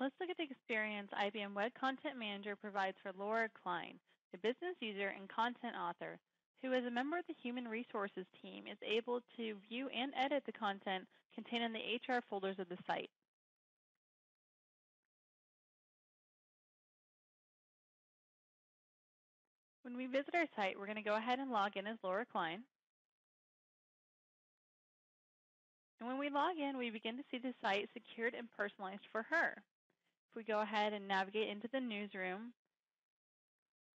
Let's look at the experience IBM Web Content Manager provides for Laura Klein, a business user and content author, who as a member of the Human Resources team is able to view and edit the content contained in the HR folders of the site. When we visit our site, we're going to go ahead and log in as Laura Klein. And when we log in, we begin to see the site secured and personalized for her. If we go ahead and navigate into the newsroom,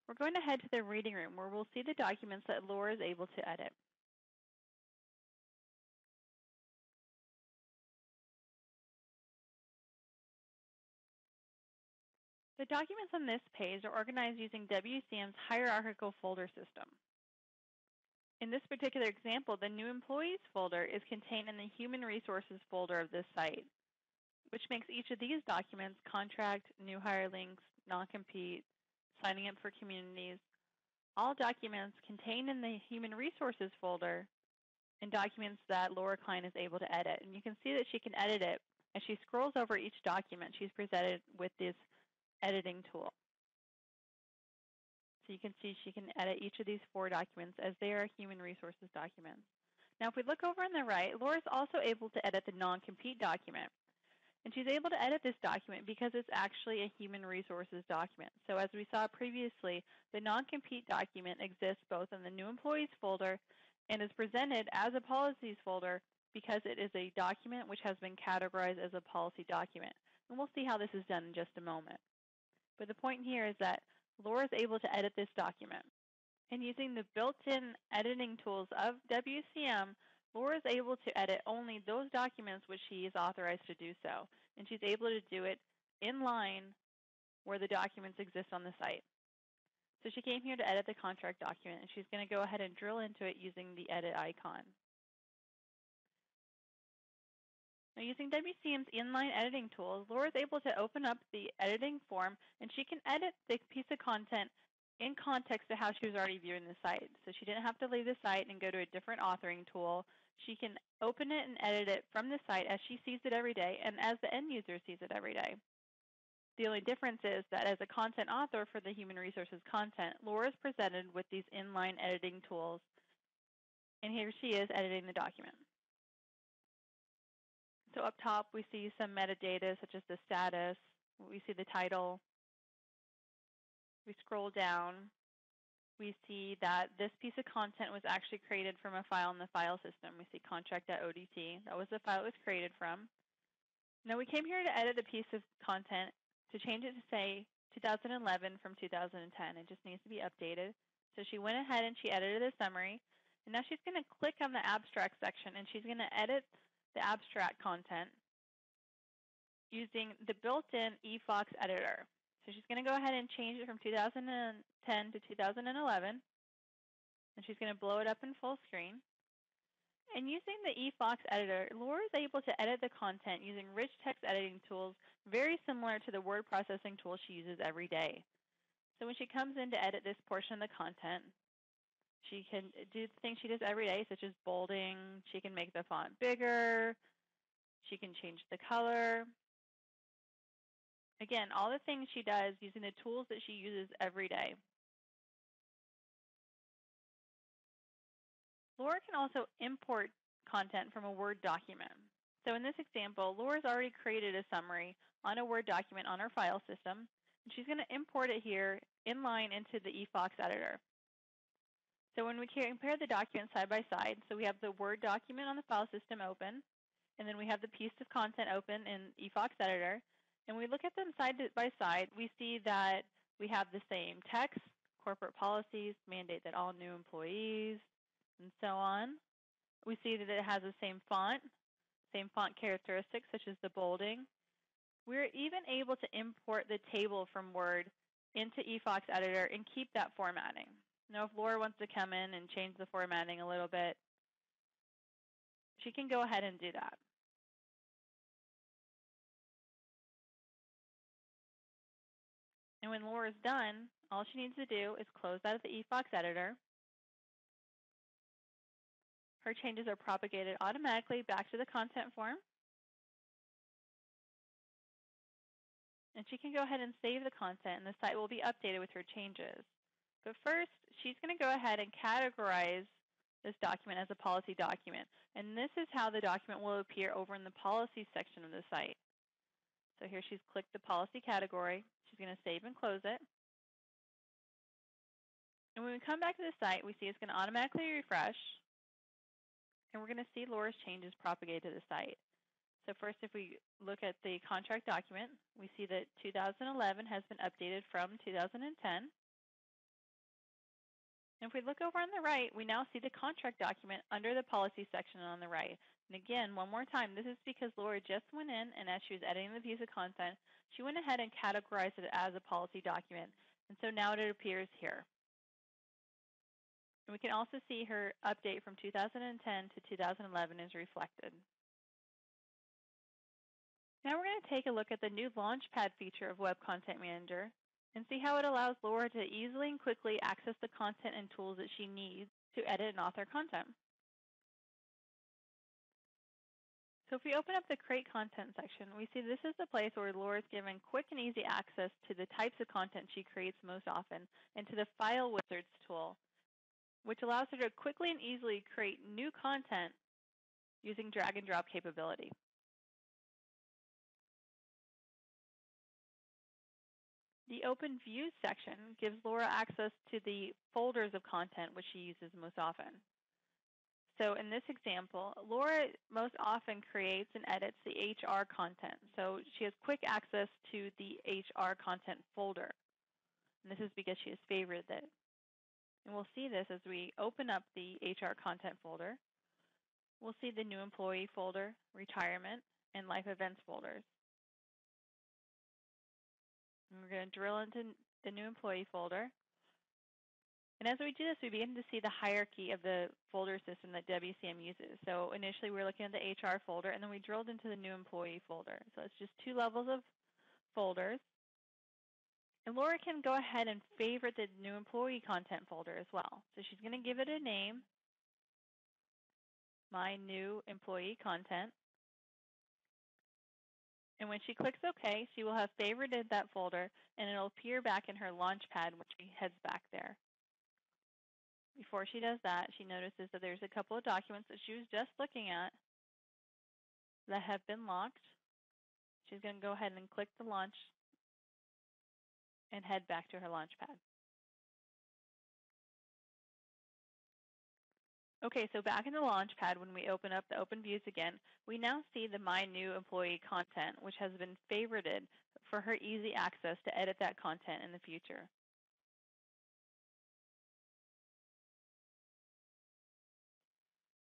we're going to head to the reading room where we'll see the documents that Laura is able to edit. The documents on this page are organized using WCM's hierarchical folder system. In this particular example, the New Employees folder is contained in the Human Resources folder of this site, which makes each of these documents, contract, new hire links, non-compete, signing up for communities, all documents contained in the Human Resources folder and documents that Laura Klein is able to edit. And you can see that she can edit it. As she scrolls over each document, she's presented with this editing tool. So you can see she can edit each of these 4 documents as they are human resources documents. Now if we look over on the right, Laura's also able to edit the non-compete document. And she's able to edit this document because it's actually a human resources document. So as we saw previously, the non-compete document exists both in the New Employees folder and is presented as a policies folder because it is a document which has been categorized as a policy document. And we'll see how this is done in just a moment. But the point here is that Laura is able to edit this document. And using the built-in editing tools of WCM, Laura is able to edit only those documents which she is authorized to do so. And she's able to do it in line where the documents exist on the site. So she came here to edit the contract document, and she's going to go ahead and drill into it using the edit icon. Now, using WCM's inline editing tools, Laura is able to open up the editing form, and she can edit the piece of content in context to how she was already viewing the site. So she didn't have to leave the site and go to a different authoring tool. She can open it and edit it from the site as she sees it every day and as the end user sees it every day. The only difference is that as a content author for the human resources content, Laura is presented with these inline editing tools, and here she is editing the document. So up top, we see some metadata such as the status. We see the title. We scroll down. We see that this piece of content was actually created from a file in the file system. We see contract.odt. That was the file it was created from. Now we came here to edit a piece of content to change it to say 2011 from 2010. It just needs to be updated. So she went ahead and she edited a summary. And now she's going to click on the abstract section and she's going to edit the abstract content using the built-in Ephox editor. So she's going to go ahead and change it from 2010 to 2011. And she's going to blow it up in full screen. And using the Ephox editor, Laura is able to edit the content using rich text editing tools very similar to the word processing tools she uses every day. So when she comes in to edit this portion of the content, she can do the things she does every day, such as bolding. She can make the font bigger. She can change the color. Again, all the things she does using the tools that she uses every day. Laura can also import content from a Word document. So in this example, Laura's already created a summary on a Word document on her file system, and she's going to import it here in line into the Ephox editor. So when we compare the documents side by side, so we have the Word document on the file system open, and then we have the piece of content open in Ephox editor, and we look at them side by side, we see that we have the same text, corporate policies, mandate that all new employees, and so on. We see that it has the same font characteristics such as the bolding. We're even able to import the table from Word into Ephox editor and keep that formatting. Now if Laura wants to come in and change the formatting a little bit, she can go ahead and do that. And when Laura's done, all she needs to do is close out of the Ephox editor. Her changes are propagated automatically back to the content form. and she can go ahead and save the content, and the site will be updated with her changes. But first, she's going to go ahead and categorize this document as a policy document, and this is how the document will appear over in the policy section of the site. So here she's clicked the policy category. She's going to save and close it. And when we come back to the site, we see it's going to automatically refresh, and we're going to see Laura's changes propagate to the site. So first, if we look at the contract document, we see that 2011 has been updated from 2010. And if we look over on the right, we now see the contract document under the policy section on the right. And again, one more time, this is because Laura just went in, and as she was editing the piece of content, she went ahead and categorized it as a policy document. And so now it appears here. And we can also see her update from 2010 to 2011 is reflected. Now we're going to take a look at the new Launchpad feature of Web Content Manager and see how it allows Laura to easily and quickly access the content and tools that she needs to edit and author content. So if we open up the Create Content section, we see this is the place where Laura is given quick and easy access to the types of content she creates most often and to the File Wizards tool, which allows her to quickly and easily create new content using drag and drop capability. The Open Views section gives Laura access to the folders of content which she uses most often. So in this example, Laura most often creates and edits the HR content. So she has quick access to the HR content folder. And this is because she has favorited it. And we'll see this as we open up the HR content folder. We'll see the new employee folder, retirement, and life events folders. And we're going to drill into the new employee folder. And as we do this, we begin to see the hierarchy of the folder system that WCM uses. So initially, we were looking at the HR folder, and then we drilled into the new employee folder. So it's just 2 levels of folders. And Laura can go ahead and favorite the new employee content folder as well. So she's going to give it a name, My New Employee Content. And when she clicks OK, she will have favorited that folder, and it'll appear back in her Launchpad when she heads back there. Before she does that, she notices that there's a couple of documents that she was just looking at that have been locked. She's going to go ahead and click the launch and head back to her Launchpad. Okay, so back in the Launchpad, when we open up the Open Views again, we now see the My New Employee content, which has been favorited for her easy access to edit that content in the future.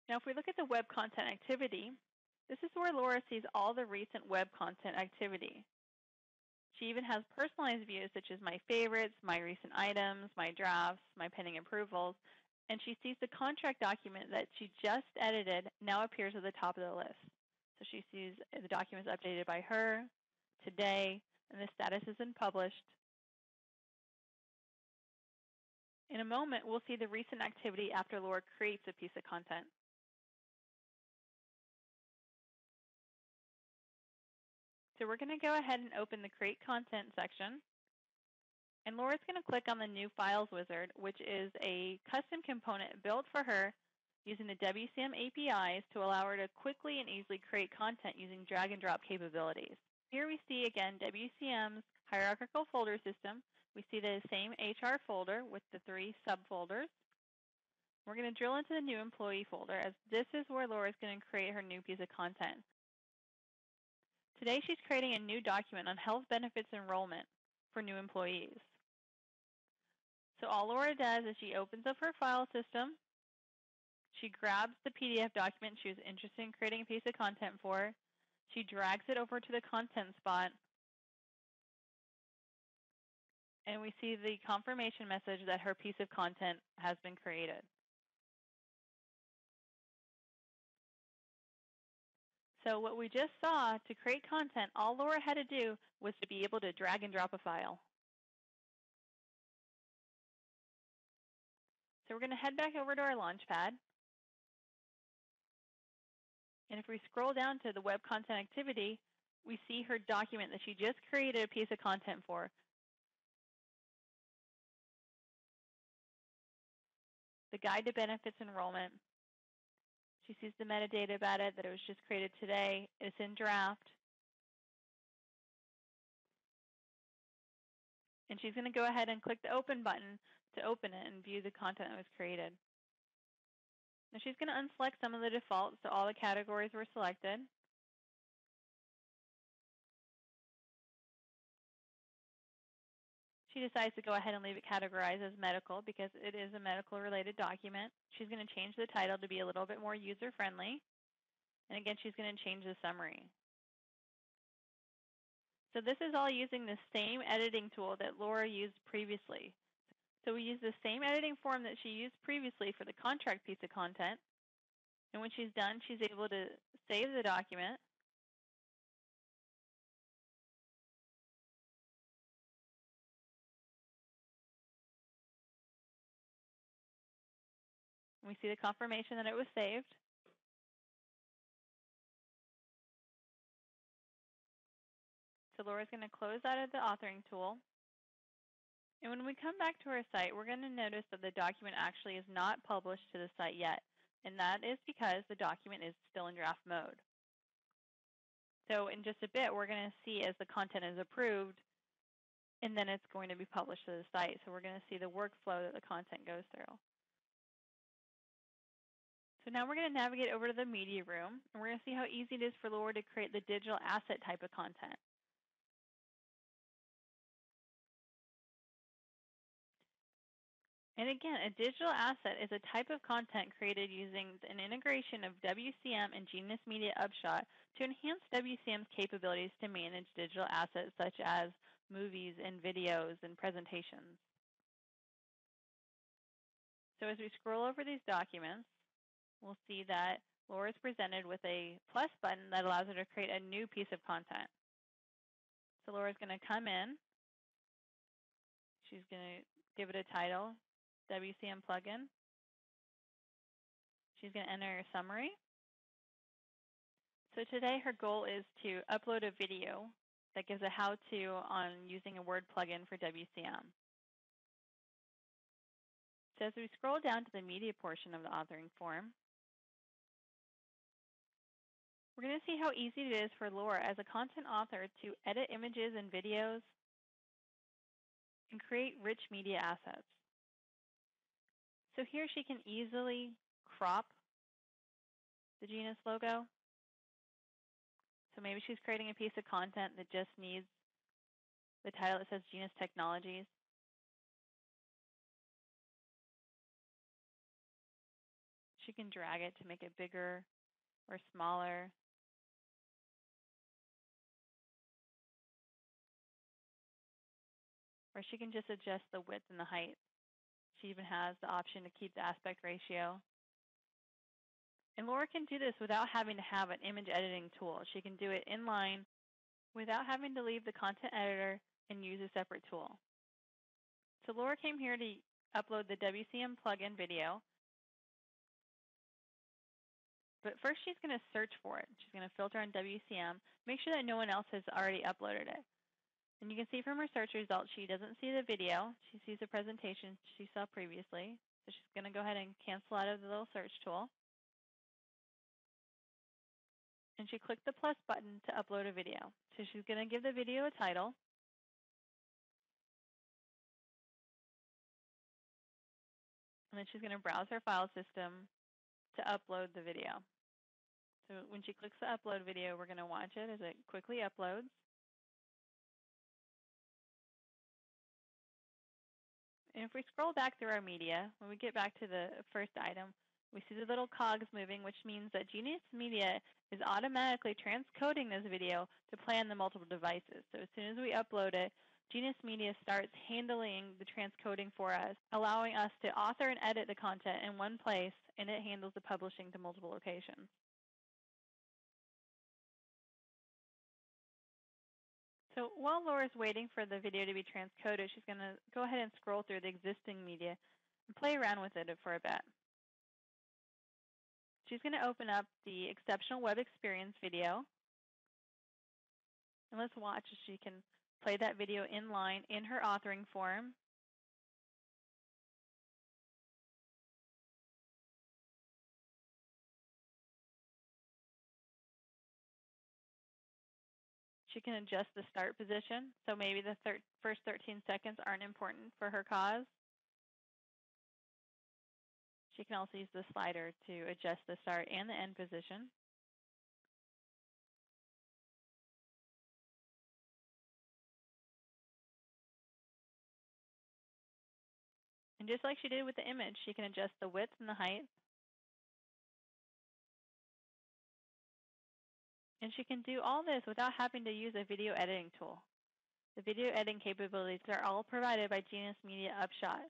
Now, if we look at the web content activity, this is where Laura sees all the recent web content activity. She even has personalized views such as my favorites, my recent items, my drafts, my pending approvals, and she sees the contract document that she just edited now appears at the top of the list. So she sees the documents updated by her, today, and the status is in published. In a moment, we'll see the recent activity after Laura creates a piece of content. So we're going to go ahead and open the Create Content section. And Laura's going to click on the new Files Wizard, which is a custom component built for her using the WCM APIs to allow her to quickly and easily create content using drag and drop capabilities. Here we see again WCM's hierarchical folder system. We see the same HR folder with the 3 subfolders. We're going to drill into the new employee folder, as this is where Laura is going to create her new piece of content. Today she's creating a new document on health benefits enrollment for new employees. So all Laura does is she opens up her file system, she grabs the PDF document she was interested in creating a piece of content for, she drags it over to the content spot, and we see the confirmation message that her piece of content has been created. So what we just saw, to create content, all Laura had to do was to be able to drag and drop a file. So we're going to head back over to our Launchpad. And if we scroll down to the web content activity, we see her document that she just created a piece of content for. The Guide to Benefits Enrollment. She sees the metadata about it, that it was just created today. It's in draft. And she's going to go ahead and click the Open button to open it and view the content that was created. Now she's going to unselect some of the defaults, so all the categories were selected. She decides to go ahead and leave it categorized as medical because it is a medical-related document. She's going to change the title to be a little bit more user-friendly. And again, she's going to change the summary. So this is all using the same editing tool that Laura used previously. So we use the same editing form that she used previously for the contract piece of content. And when she's done, she's able to save the document. And we see the confirmation that it was saved. So Laura's going to close out of the authoring tool. And when we come back to our site, we're going to notice that the document actually is not published to the site yet. And that is because the document is still in draft mode. So in just a bit, we're going to see as the content is approved, and then it's going to be published to the site. So we're going to see the workflow that the content goes through. So now we're going to navigate over to the media room, and we're going to see how easy it is for Laura to create the digital asset type of content. And again, a digital asset is a type of content created using an integration of WCM and Genus Media Upshot to enhance WCM's capabilities to manage digital assets such as movies and videos and presentations. So as we scroll over these documents, we'll see that Laura is presented with a plus button that allows her to create a new piece of content. So Laura's going to come in. She's going to give it a title, WCM plugin. She's going to enter her summary. So today her goal is to upload a video that gives a how-to on using a Word plugin for WCM. So as we scroll down to the media portion of the authoring form, we're going to see how easy it is for Laura as a content author to edit images and videos and create rich media assets. So here she can easily crop the Genus logo. So maybe she's creating a piece of content that just needs the title that says Genus Technologies. She can drag it to make it bigger or smaller. Or she can just adjust the width and the height. She even has the option to keep the aspect ratio. And Laura can do this without having to have an image editing tool. She can do it inline without having to leave the content editor and use a separate tool. So Laura came here to upload the WCM plugin video. But first she's going to search for it. She's going to filter on WCM, make sure that no one else has already uploaded it. And you can see from her search results, she doesn't see the video. She sees the presentation she saw previously. So she's going to go ahead and cancel out of the little search tool. And she clicked the plus button to upload a video. So she's going to give the video a title. And then she's going to browse her file system to upload the video. So when she clicks the upload video, we're going to watch it as it quickly uploads. And if we scroll back through our media, when we get back to the first item, we see the little cogs moving, which means that Genus Media is automatically transcoding this video to play on the multiple devices. So as soon as we upload it, Genus Media starts handling the transcoding for us, allowing us to author and edit the content in one place, and it handles the publishing to multiple locations. So while Laura's waiting for the video to be transcoded, she's going to go ahead and scroll through the existing media and play around with it for a bit. She's going to open up the Exceptional Web Experience video. And let's watch as she can play that video in line in her authoring form. She can adjust the start position, so maybe the first 13 seconds aren't important for her cause. She can also use the slider to adjust the start and the end position. And just like she did with the image, she can adjust the width and the height. And she can do all this without having to use a video editing tool. The video editing capabilities are all provided by Genus Media Upshot.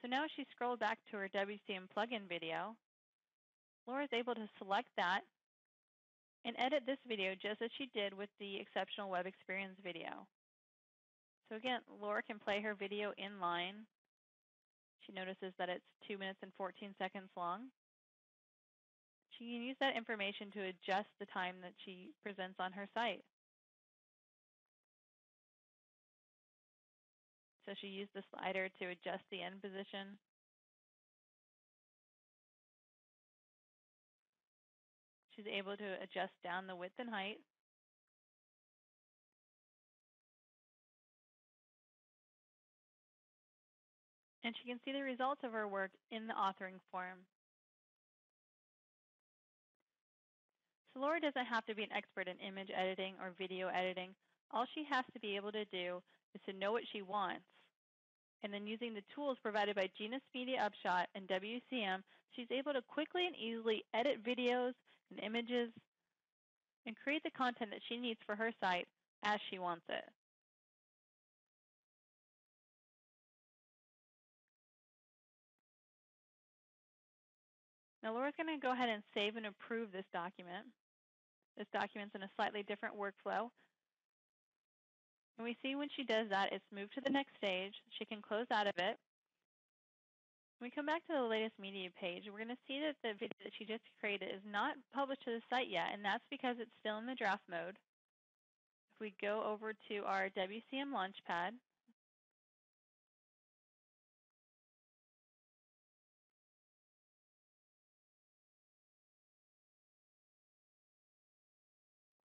So now as she scrolls back to her WCM plugin video, Laura is able to select that and edit this video just as she did with the Exceptional Web Experience video. So again, Laura can play her video in line. She notices that it's 2 minutes and 14 seconds long. She can use that information to adjust the time that she presents on her site. So she used the slider to adjust the end position. She's able to adjust down the width and height. And she can see the results of her work in the authoring form. So Laura doesn't have to be an expert in image editing or video editing. All she has to be able to do is to know what she wants. And then using the tools provided by Genus Media Upshot and WCM, she's able to quickly and easily edit videos and images and create the content that she needs for her site as she wants it. Now Laura's going to go ahead and save and approve this document. This document's in a slightly different workflow. And we see when she does that, it's moved to the next stage. She can close out of it. When we come back to the latest media page, we're going to see that the video that she just created is not published to the site yet, and that's because it's still in the draft mode. If we go over to our WCM Launchpad,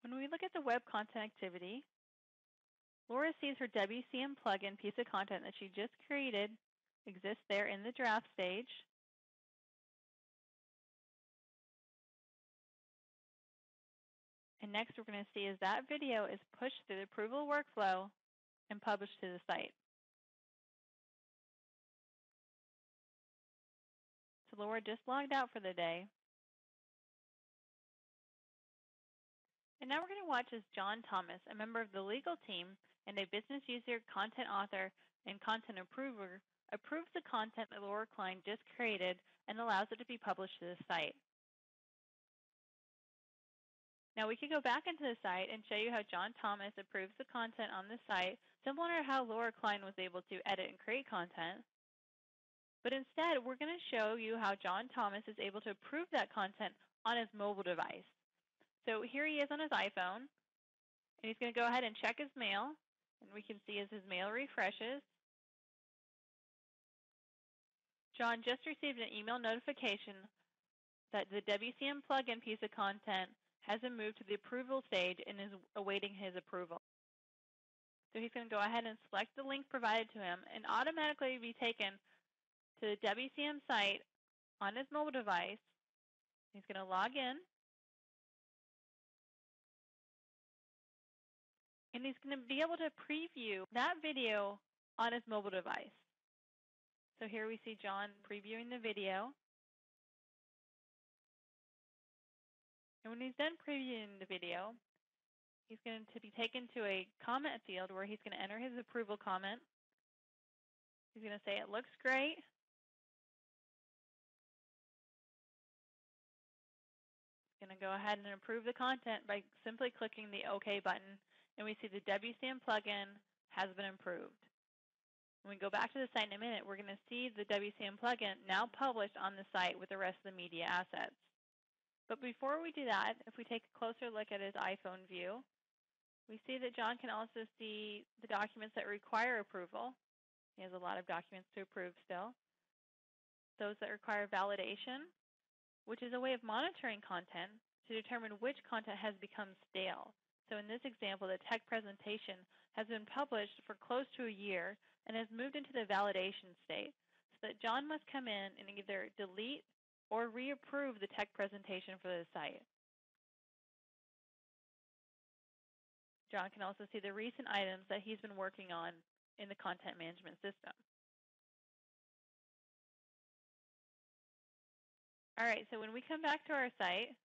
when we look at the web content activity, Laura sees her WCM plugin piece of content that she just created exists there in the draft stage. And next we're going to see is that video is pushed through the approval workflow and published to the site. So Laura just logged out for the day. And now we're going to watch as John Thomas, a member of the legal team and a business user, content author, and content approver, approves the content that Laura Klein just created and allows it to be published to the site. Now we can go back into the site and show you how John Thomas approves the content on the site, similar to how Laura Klein was able to edit and create content. But instead, we're going to show you how John Thomas is able to approve that content on his mobile device. So here he is on his iPhone, and he's going to go ahead and check his mail, and we can see as his mail refreshes, John just received an email notification that the WCM plugin piece of content has been moved to the approval stage and is awaiting his approval. So he's going to go ahead and select the link provided to him and automatically be taken to the WCM site on his mobile device. He's going to log in. And he's going to be able to preview that video on his mobile device. So here we see John previewing the video. And when he's done previewing the video, he's going to be taken to a comment field where he's going to enter his approval comment. He's going to say, "It looks great." He's going to go ahead and approve the content by simply clicking the OK button. And we see the WCM plugin has been approved. When we go back to the site in a minute, we're going to see the WCM plugin now published on the site with the rest of the media assets. But before we do that, if we take a closer look at his iPhone view, We see that John can also see the documents that require approval. He has a lot of documents to approve still. Those that require validation, which is a way of monitoring content to determine which content has become stale. So in this example, the tech presentation has been published for close to a year and has moved into the validation state, so that John must come in and either delete or reapprove the tech presentation for the site. John can also see the recent items that he's been working on in the content management system. All right, so when we come back to our site,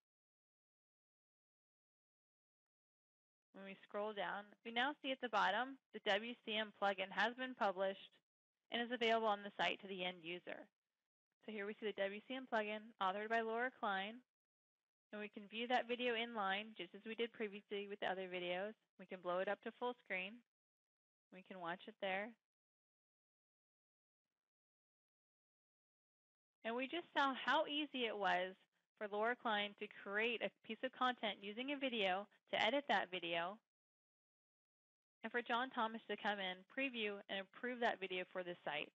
when we scroll down, we now see at the bottom the WCM plugin has been published and is available on the site to the end user. So here we see the WCM plugin authored by Laura Klein, and we can view that video inline just as we did previously with the other videos. We can blow it up to full screen. We can watch it there. And we just saw how easy it was for Laura Klein to create a piece of content using a video, to edit that video, and for John Thomas to come in, preview, and approve that video for the site.